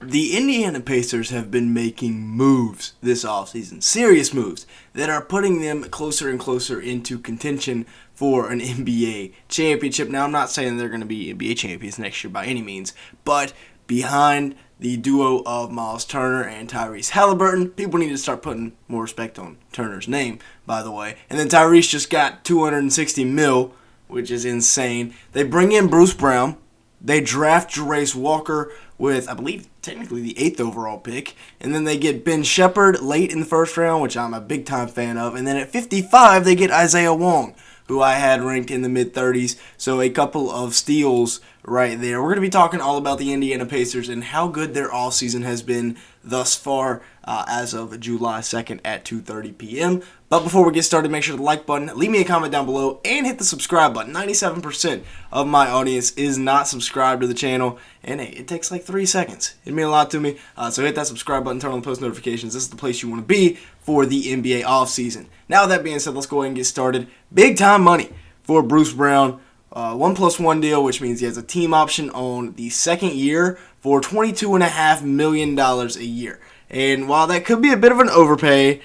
The Indiana Pacers have been making moves this offseason, serious moves, that are putting them closer and closer into contention for an NBA championship. Now, I'm not saying they're going to be NBA champions next year by any means, but behind the duo of Miles Turner and Tyrese Haliburton, people need to start putting more respect on Turner's name, by the way. And then Tyrese just got $260 million, which is insane. They bring in Bruce Brown. They draft Jarace Walker with, I believe, technically the 8th overall pick. And then they get Ben Sheppard late in the first round, which I'm a big-time fan of. And then at 55, they get Isaiah Wong, who I had ranked in the mid-30s. So a couple of steals right there. We're going to be talking all about the Indiana Pacers and how good their offseason has been thus far as of July 2nd at 2:30 p.m. But before we get started, make sure to like button, leave me a comment down below, and hit the subscribe button. 97% of my audience is not subscribed to the channel, and hey, it takes like 3 seconds. It'd mean a lot to me, so hit that subscribe button, turn on the post notifications. This is the place you want to be for the NBA offseason. Now, with that being said, let's go ahead and get started. Big time money for Bruce Brown. 1+1 deal, which means he has a team option on the second year for $22.5 million a year. And while that could be a bit of an overpay,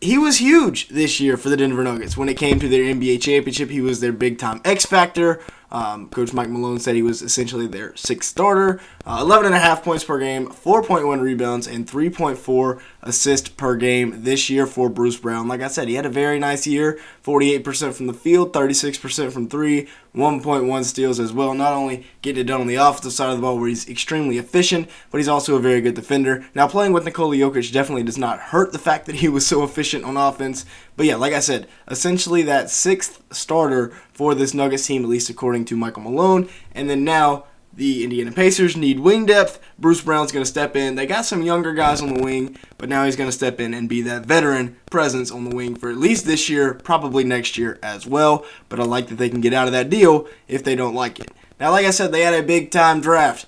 he was huge this year for the Denver Nuggets. When it came to their NBA championship, he was their big-time X factor. Coach Mike Malone said he was essentially their sixth starter. 11.5 points per game, 4.1 rebounds, and 3.4 assists per game this year for Bruce Brown. Like I said, he had a very nice year. 48% from the field, 36% from three, 1.1 steals as well. Not only getting it done on the offensive side of the ball where he's extremely efficient, but he's also a very good defender. Now, playing with Nikola Jokic definitely does not hurt the fact that he was so efficient on offense. But yeah, like I said, essentially that sixth starter for this Nuggets team, at least according to Michael Malone. And then now the Indiana Pacers need wing depth. Bruce Brown's going to step in. They got some younger guys on the wing, but now he's going to step in and be that veteran presence on the wing for at least this year, probably next year as well. But I like that they can get out of that deal if they don't like it. Now, like I said, they had a big-time draft.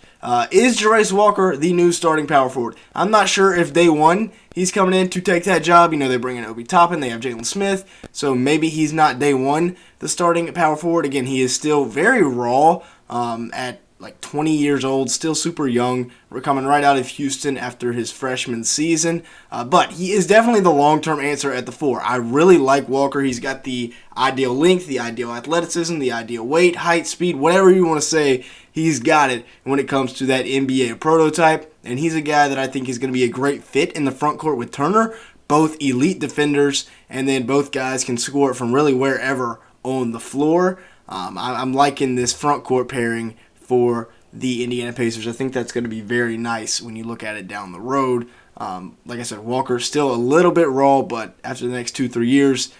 Is Jarace Walker the new starting power forward? I'm not sure if day one he's coming in to take that job. You know, they bring in Obi Toppin, they have Jalen Smith, so maybe he's not day one the starting power forward. Again, he is still very raw at like 20 years old, still super young. We're coming right out of Houston after his freshman season. But he is definitely the long-term answer at the 4. I really like Walker. He's got the ideal length, the ideal athleticism, the ideal weight, height, speed, whatever you want to say. He's got it when it comes to that NBA prototype. And he's a guy that I think is going to be a great fit in the front court with Turner. Both elite defenders, and then both guys can score it from really wherever on the floor. I'm liking this front court pairing for the Indiana Pacers. I think that's going to be very nice when you look at it down the road. Like I said, Walker's still a little bit raw, but after the next 2-3 years,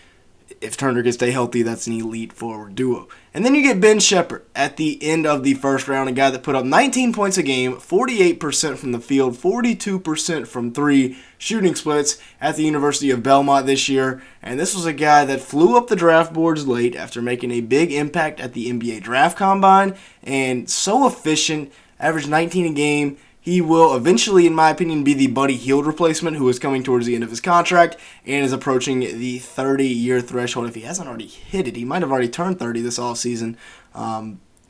if Turner can stay healthy, that's an elite forward duo. And then you get Ben Sheppard at the end of the first round, a guy that put up 19 points a game, 48% from the field, 42% from three, shooting splits at the University of Belmont this year. And this was a guy that flew up the draft boards late after making a big impact at the NBA Draft Combine, and so efficient, averaged 19 a game. He will eventually, in my opinion, be the Buddy Hield replacement, who is coming towards the end of his contract and is approaching the 30-year threshold. If he hasn't already hit it, he might have already turned 30 this offseason.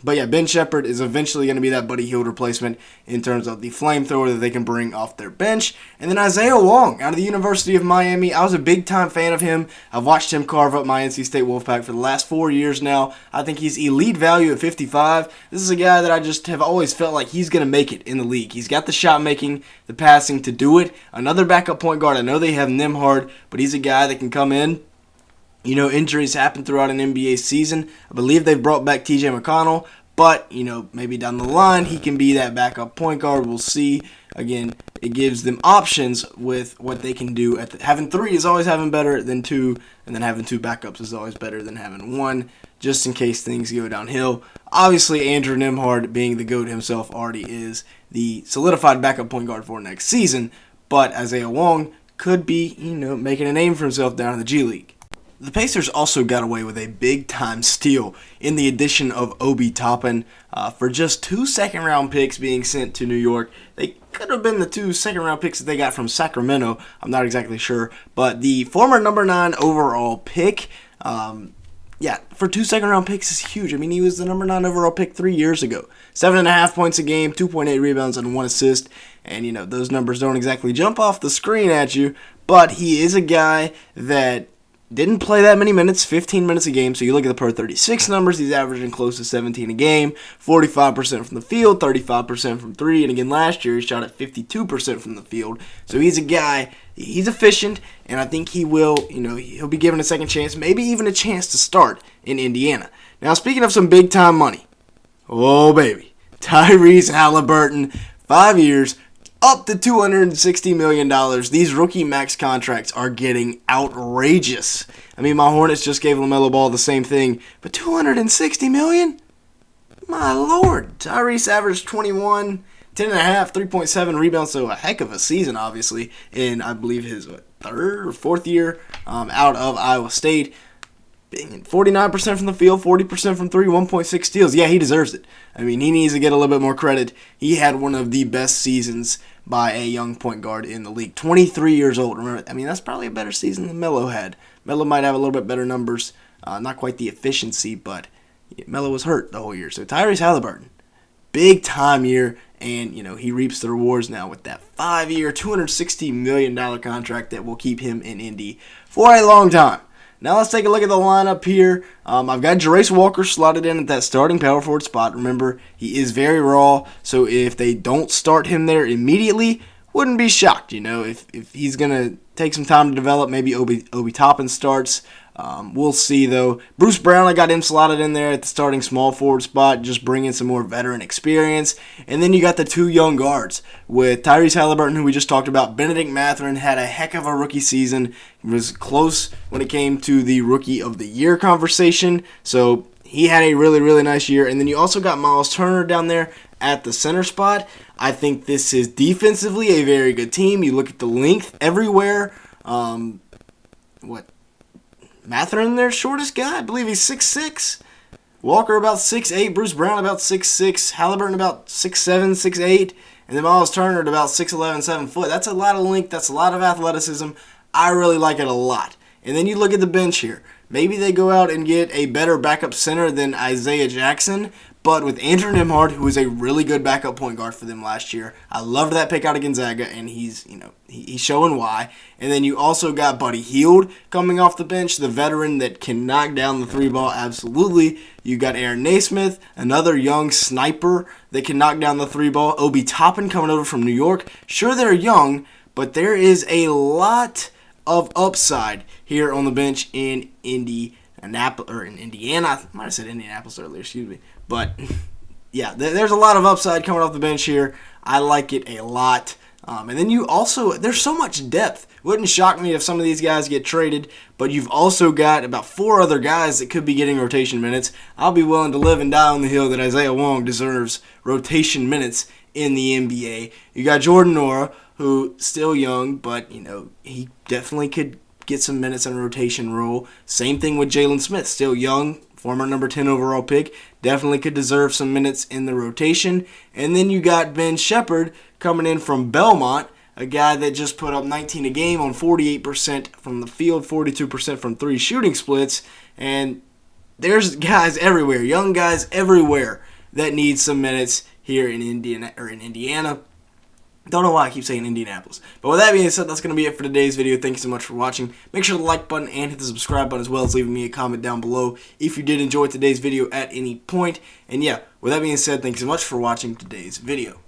But yeah, Ben Sheppard is eventually going to be that Buddy Hield replacement in terms of the flamethrower that they can bring off their bench. And then Isaiah Wong out of the University of Miami. I was a big-time fan of him. I've watched him carve up my NC State Wolfpack for the last 4 years now. I think he's elite value at 55. This is a guy that I just have always felt like he's going to make it in the league. He's got the shot making, the passing to do it. Another backup point guard. I know they have Nembhard, but he's a guy that can come in. You know, injuries happen throughout an NBA season. I believe they've brought back TJ McConnell, but, you know, maybe down the line he can be that backup point guard. We'll see. Again, it gives them options with what they can do. Having 3 is always having better than 2, and then having 2 backups is always better than having 1, just in case things go downhill. Obviously, Andrew Nembhard, being the GOAT himself, already is the solidified backup point guard for next season, but Isaiah Wong could be, you know, making a name for himself down in the G League. The Pacers also got away with a big-time steal in the addition of Obi Toppin for just 2 second-round picks being sent to New York. They could have been the 2 second-round picks that they got from Sacramento. I'm not exactly sure. But the former number 9 overall pick, yeah, for 2 second-round picks is huge. I mean, he was the number 9 overall pick 3 years ago. 7.5 points a game, 2.8 rebounds, and 1 assist. And, those numbers don't exactly jump off the screen at you, but he is a guy that didn't play that many minutes, 15 minutes a game. So you look at the per 36 numbers, he's averaging close to 17 a game, 45% from the field, 35% from 3. And again, last year he shot at 52% from the field. So he's a guy, he's efficient, and I think he will, he'll be given a second chance, maybe even a chance to start in Indiana. Now, speaking of some big-time money, oh, baby, Tyrese Haliburton, 5 years, up to $260 million. These rookie max contracts are getting outrageous. I mean, my Hornets just gave LaMelo Ball the same thing, but $260 million? My Lord. Tyrese averaged 21, 10.5, 3.7 rebounds, so a heck of a season, obviously, in, I believe, his third or fourth year out of Iowa State. 49% from the field, 40% from 3, 1.6 steals. Yeah, he deserves it. I mean, he needs to get a little bit more credit. He had one of the best seasons by a young point guard in the league. 23 years old. Remember, I mean, that's probably a better season than Melo had. Melo might have a little bit better numbers. Not quite the efficiency, but Melo was hurt the whole year. So Tyrese Haliburton, big time year, and he reaps the rewards now with that 5-year, $260 million contract that will keep him in Indy for a long time. Now let's take a look at the lineup here. I've got Jarace Walker slotted in at that starting power forward spot. Remember, he is very raw, so if they don't start him there immediately, wouldn't be shocked. If he's going to take some time to develop, maybe Obi Toppin starts. We'll see, though. Bruce Brown, I got him slotted in there at the starting small forward spot, just bringing some more veteran experience. And then you got the 2 young guards with Tyrese Haliburton, who we just talked about. Benedict Mathurin had a heck of a rookie season. He was close when it came to the Rookie of the Year conversation. So he had a really, really nice year. And then you also got Myles Turner down there at the center spot. I think this is defensively a very good team. You look at the length everywhere. Mathurin, their shortest guy, I believe he's 6'6". Walker about 6'8". Bruce Brown about 6'6". Haliburton about 6'7", 6'8". And then Myles Turner at about 6'11", 7 foot. That's a lot of length. That's a lot of athleticism. I really like it a lot. And then you look at the bench here. Maybe they go out and get a better backup center than Isaiah Jackson. But with Andrew Nembhard, who was a really good backup point guard for them last year, I loved that pick out of Gonzaga, and he's showing why. And then you also got Buddy Hield coming off the bench, the veteran that can knock down the 3-ball absolutely. You got Aaron Naismith, another young sniper that can knock down the 3-ball. Obi Toppin coming over from New York. Sure, they're young, but there is a lot of upside here on the bench in Indiana. I might have said Indianapolis earlier, excuse me. But, yeah, there's a lot of upside coming off the bench here. I like it a lot. And then there's so much depth. Wouldn't shock me if some of these guys get traded, but you've also got about 4 other guys that could be getting rotation minutes. I'll be willing to live and die on the hill that Isaiah Wong deserves rotation minutes in the NBA. You got Jordan Nora, who still young, but, he definitely could get some minutes in a rotation role. Same thing with Jalen Smith, still young, former number 10 overall pick, definitely could deserve some minutes in the rotation. And then you got Ben Sheppard coming in from Belmont, a guy that just put up 19 a game on 48% from the field, 42% from 3 shooting splits. And there's guys everywhere, young guys everywhere that need some minutes here in Indiana. Don't know why I keep saying Indianapolis. But with that being said, that's going to be it for today's video. Thank you so much for watching. Make sure to like button and hit the subscribe button, as well as leaving me a comment down below if you did enjoy today's video at any point. And yeah, with that being said, thank you so much for watching today's video.